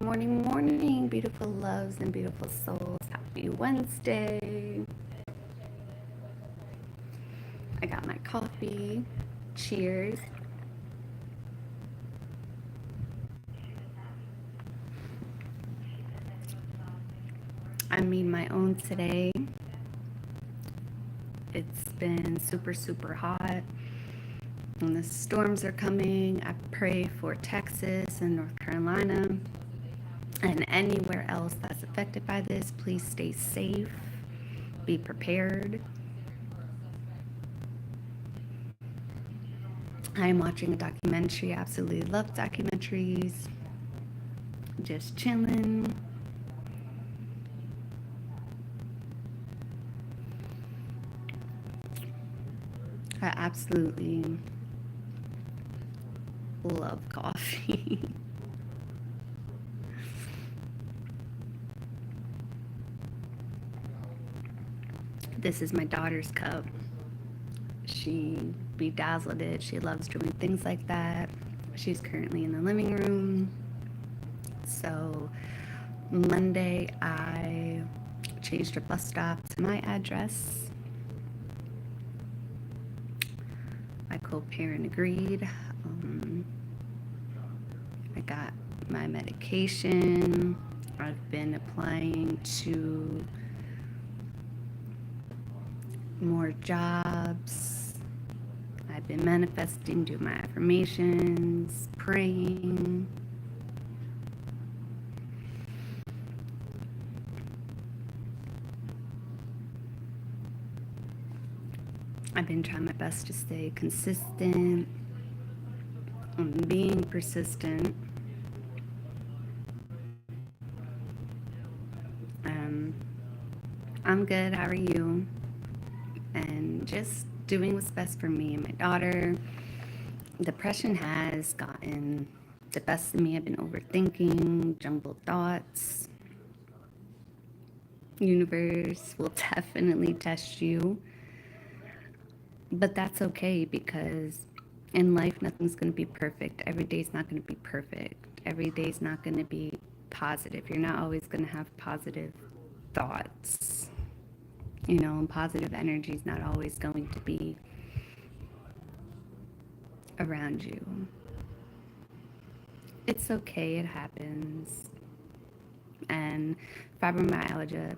morning, morning, beautiful loves and beautiful souls. Happy Wednesday. I got my coffee. Cheers. I made my own today. It's been super, super hot. And the storms are coming. I pray for Texas and North Carolina and anywhere else that's affected by this. Please stay safe. Be prepared. I am watching a documentary. I absolutely love documentaries. Just chilling. I absolutely love coffee. This is my daughter's cup. She bedazzled it. She loves doing things like that. She's currently in the living room. So Monday, I changed her bus stop to my address. My co-parent agreed. I got my medication. I've been applying to more jobs. I've been manifesting, doing my affirmations, praying. I've been trying my best to stay consistent and being persistent. I'm good. How are you? And just doing what's best for me and my daughter. Depression has gotten the best of me. I've been overthinking, jumbled thoughts. Universe will definitely test you. But that's okay because in life, nothing's going to be perfect. Every day's not going to be perfect. Every day's not going to be positive. You're not always going to have positive thoughts. You know, and positive energy is not always going to be around you. It's okay, it happens. And fibromyalgia,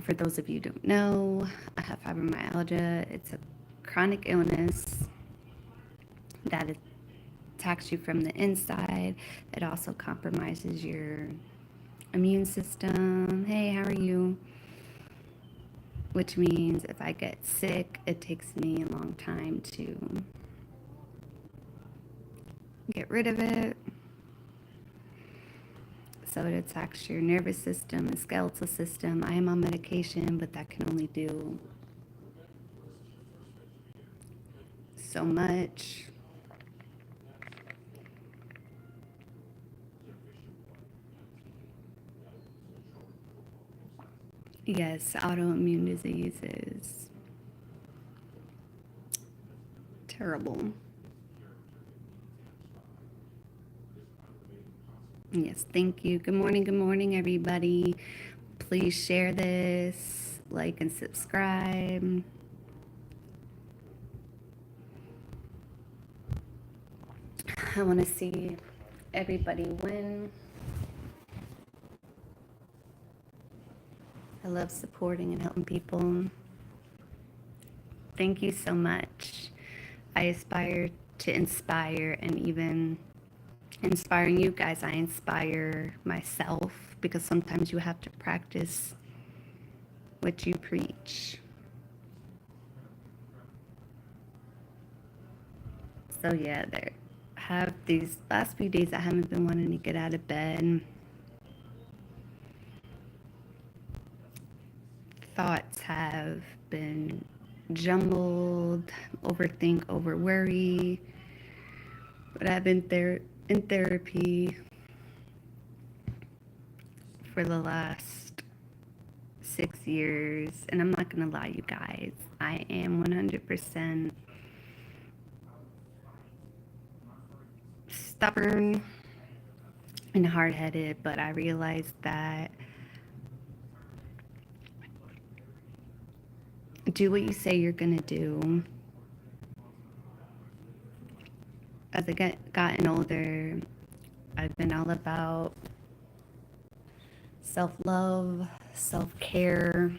for those of you who don't know, I have fibromyalgia. It's a chronic illness that attacks you from the inside. It also compromises your immune system. Hey, how are you? Which means if I get sick, it takes me a long time to get rid of it. So it attacks your nervous system and skeletal system. I am on medication, but that can only do so much. Yes, autoimmune disease is terrible. Yes, thank you. Good morning, everybody. Please share this, like, and subscribe. I want to see everybody win. I love supporting and helping people. Thank you so much. I aspire to inspire, and even inspiring you guys, I inspire myself because sometimes you have to practice what you preach. So yeah, there have these last few days I haven't been wanting to get out of bed. Thoughts have been jumbled, overthink, over worry. But I've been in therapy for the last 6 years, and I'm not gonna lie, you guys, I am 100% stubborn. and hard-headed, but I realized that do what you say you're gonna do. As I gotten older, I've been all about self-love, self-care,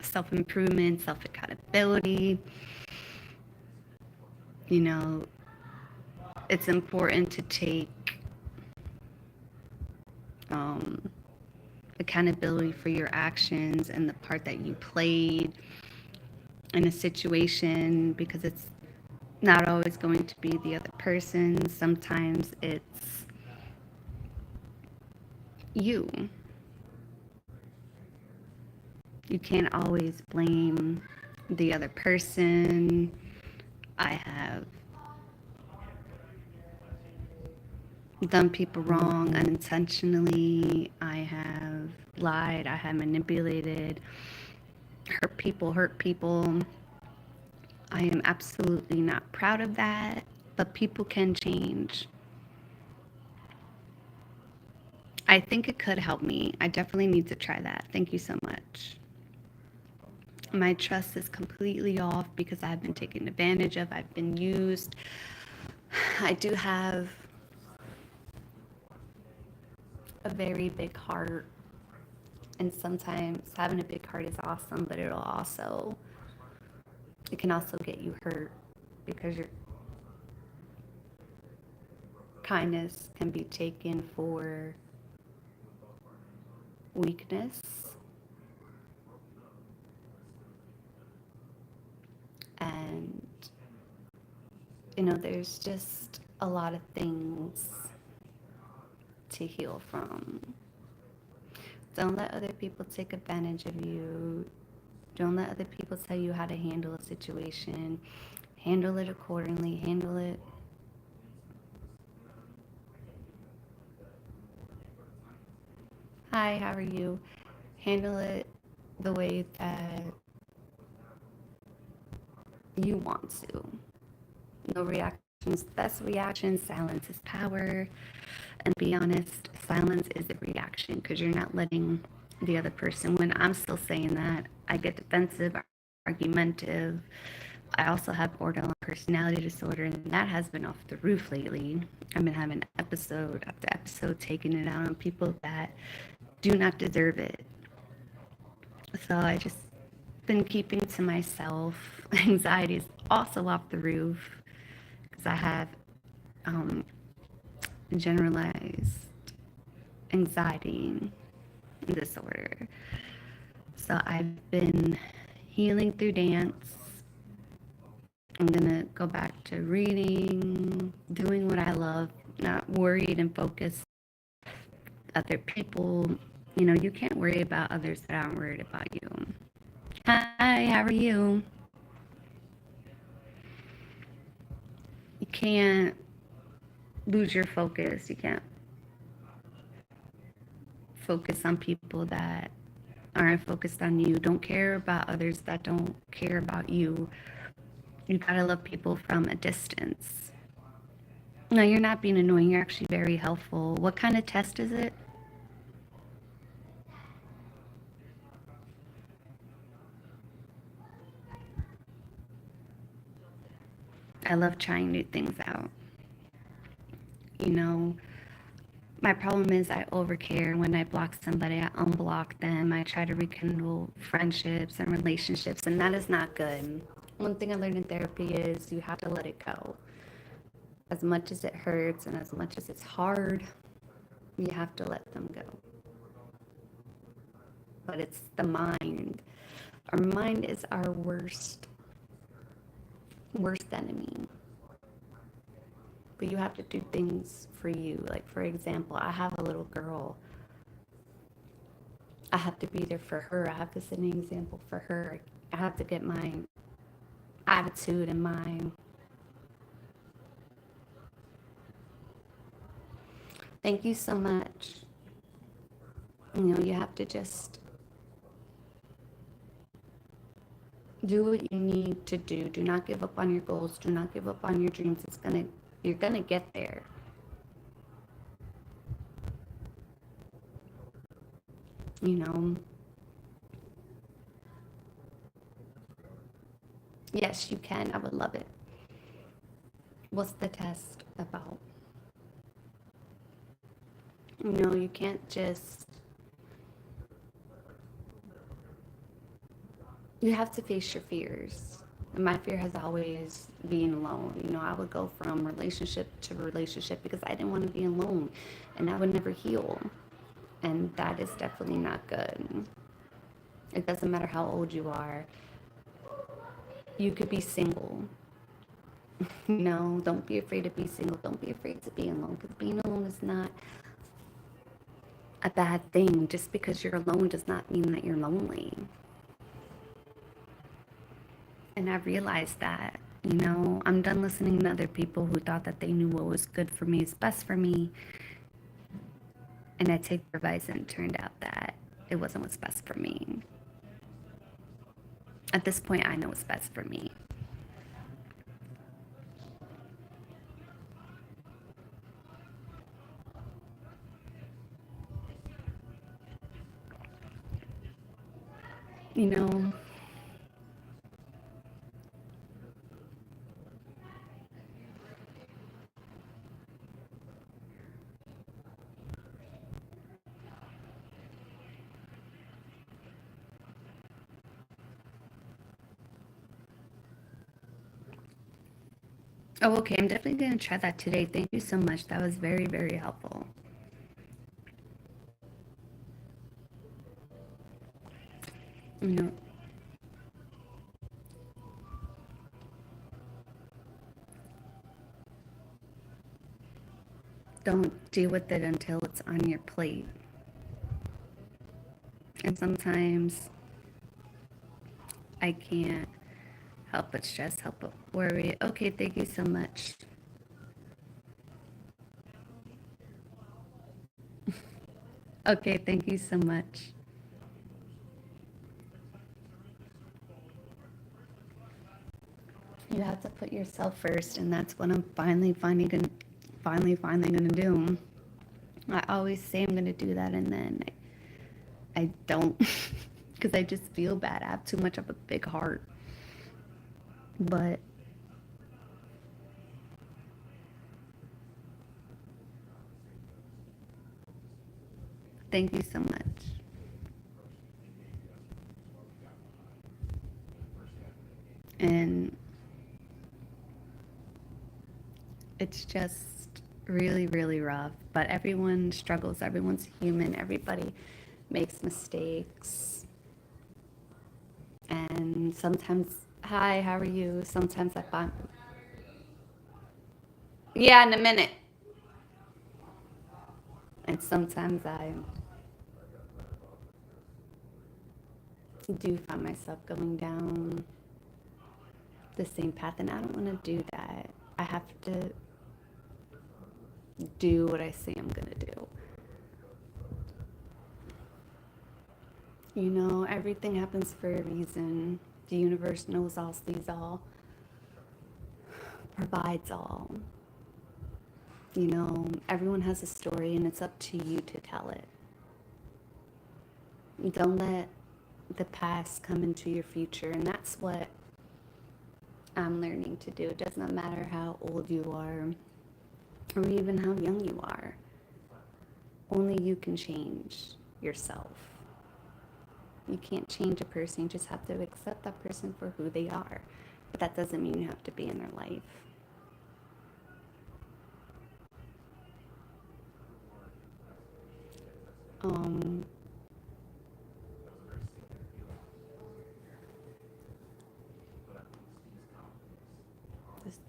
self-improvement, self-accountability. You know, it's important to take um, accountability for your actions and the part that you played in a situation, because it's not always going to be the other person. Sometimes it's you. You can't always blame the other person. I have done people wrong unintentionally. I have lied. I have manipulated, hurt people. I am absolutely not proud of that, but people can change. I think it could help me. I definitely need to try that. Thank you so much. My trust is completely off because I've been taken advantage of. I've been used. I do have a very big heart, and sometimes having a big heart is awesome, but it can also get you hurt because your kindness can be taken for weakness. And there's just a lot of things to heal from. Don't let other people take advantage of you. Don't let other people tell you how to handle a situation. Handle it accordingly. Handle it hi, how are you? Handle it the way that you want to. No reactions, best reaction. Silence is power. And be honest, silence is a reaction because you're not letting the other person win. I'm still saying that. I get defensive, argumentative. I also have borderline personality disorder, and that has been off the roof lately. I've been having episode after episode taking it out on people that do not deserve it. So I just been keeping to myself. Anxiety is also off the roof because I have um, generalized anxiety disorder. So I've been healing through dance. I'm gonna go back to reading, doing what I love, not worried and focused other people. You can't worry about others that aren't worried about you. Hi, how are you? You can't lose your focus. You can't focus on people that aren't focused on you. Don't care about others that don't care about you. You gotta love people from a distance. No, you're not being annoying. You're actually very helpful. What kind of test is it? I love trying new things out. You know, my problem is I overcare. When I block somebody, I unblock them. I try to rekindle friendships and relationships, and that is not good. One thing I learned in therapy is you have to let it go. As much as it hurts and as much as it's hard, you have to let them go. But it's the mind. Our mind is our worst enemy. But you have to do things for you. Like, for example, I have a little girl. I have to be there for her. I have to set an example for her. I have to get my attitude and my thank you so much. You have to just do what you need to do. Do not give up on your goals. Do not give up on your dreams. You're gonna get there. You know, yes, you can. I would love it. What's the test about? You know, you can't just, you have to face your fears. And my fear has always been alone. You know, I would go from relationship to relationship because I didn't want to be alone and I would never heal. And that is definitely not good. It doesn't matter how old you are. You could be single. You know, don't be afraid to be single. Don't be afraid to be alone because being alone is not a bad thing. Just because you're alone does not mean that you're lonely. And I realized that, you know, I'm done listening to other people who thought that they knew what was good for me is best for me. And I take their advice and it turned out that it wasn't what's best for me. At this point, I know what's best for me. You know, oh, okay. I'm definitely going to try that today. Thank you so much. That was very, very helpful. You know, don't deal with it until it's on your plate. And sometimes I can't help but stress, help but worry. Okay, thank you so much. Okay, thank you so much. You have to put yourself first, and that's what I'm finally gonna do. I always say I'm gonna do that, and then I don't, because I just feel bad. I have too much of a big heart. But thank you so much. And it's just really, really rough. But everyone struggles. Everyone's human. Everybody makes mistakes. And sometimes, hi, how are you? Sometimes I find, yeah, in a minute. And sometimes I do find myself going down the same path, and I don't want to do that. I have to do what I say I'm going to do. You know, everything happens for a reason. The universe knows all, sees all, provides all. You know, everyone has a story, and it's up to you to tell it. Don't let the past come into your future, and that's what I'm learning to do. It does not matter how old you are or even how young you are. Only you can change yourself. You can't change a person. You just have to accept that person for who they are. But that doesn't mean you have to be in their life. Um, just,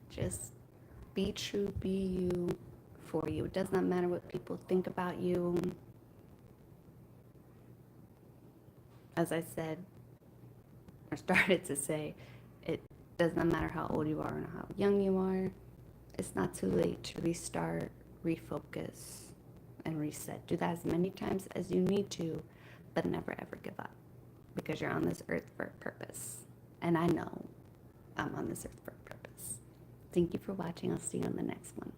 just be true, be you for you. It does not matter what people think about you. As I said, or started to say, it does not matter how old you are and how young you are. It's not too late to restart, refocus, and reset. Do that as many times as you need to, but never ever give up because you're on this earth for a purpose. And I know I'm on this earth for a purpose Thank you for watching. I'll see you on the next one.